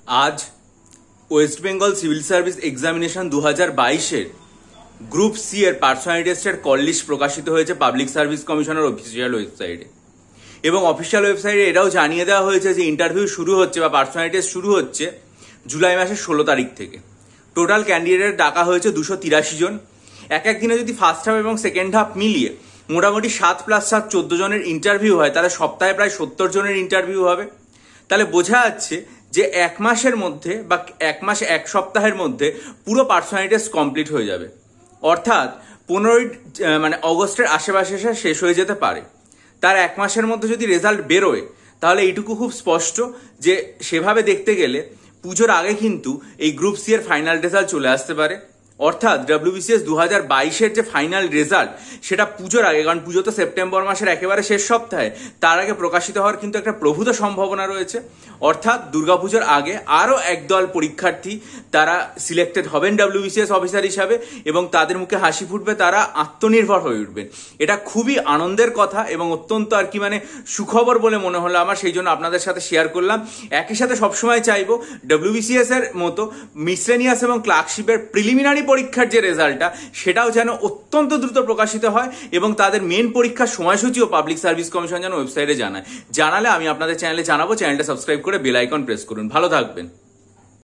आज West Bengal civil service examination 2022-এর group C এর পার্সোনালিটি টেস্টের কল লিস্ট প্রকাশিত হয়েছে পাবলিক সার্ভিস কমিশনের অফিসিয়াল ওয়েবসাইটে। এবং অফিসিয়াল ওয়েবসাইটে এটাও জানিয়ে দেওয়া হয়েছে যে ইন্টারভিউ শুরু হচ্ছে বা পার্সোনালিটি টেস্ট শুরু হচ্ছে জুলাই মাসের 16 তারিখ থেকে। টোটাল ক্যান্ডিডেট ডাকা হয়েছে 283 জন। এক দিনে যদি ফার্স্ট হাফ এবং সেকেন্ড হাফ মিলিয়ে মোটামুটি 7+7 14 জনের ইন্টারভিউ হয়, তাহলে সপ্তাহে প্রায় 70 জনের ইন্টারভিউ হবে। তাহলে বোঝা যাচ্ছে যে এক মাসের মধ্যে বা এক সপ্তাহের মধ্যে পুরো পার্সোনালিটি টেস্ট কমপ্লিট হয়ে যাবে। অর্থাৎ 15 অগস্টের আশেপাশে শেষ হয়ে যেতে পারে। তার এক মাসের মধ্যে যদি রেজাল্ট বেরোয় তাহলে এইটুকু খুব স্পষ্ট যে সেভাবে দেখতে গেলে পুজোর আগে কিন্তু এই গ্রুপ সি এর ফাইনাল রেজাল্ট চলে আসতে পারে। অর্থাৎ WBCS 2022-এর যে ফাইনাল রেজাল্ট সেটা পুজোর আগে, কারণ পুজো তো সেপ্টেম্বর মাসের একেবারে শেষ সপ্তাহে, তার আগে প্রকাশিত হওয়ার কিন্তু একটা প্রভূত সম্ভাবনা রয়েছে। অর্থাৎ দুর্গাপুজোর আগে আরও একদল পরীক্ষার্থী তারা সিলেক্টেড হবেন WBCS অফিসার হিসাবে এবং তাদের মুখে হাসি ফুটবে, তারা আত্মনির্ভর হয়ে উঠবেন। এটা খুবই আনন্দের কথা এবং অত্যন্ত সুখবর বলে মনে হলো আমার, সেই জন্য আপনাদের সাথে শেয়ার করলাম। একই সাথে সবসময় চাইবো WBCS এর মতো মিসলেনিয়াস এবং ক্লার্কশিপের প্রিলিমিনারি পরীক্ষার যে রেজাল্টটা সেটাও যেন অত্যন্ত দ্রুত প্রকাশিত হয় এবং তাদের মেন পরীক্ষার সময়সূচিও পাবলিক সার্ভিস কমিশন যেন ওয়েবসাইটে জানালে আমি আপনাদের চ্যানেলে জানাবো। চ্যানেলটা সাবস্ক্রাইব করে বেল আইকন প্রেস করুন। ভালো থাকবেন।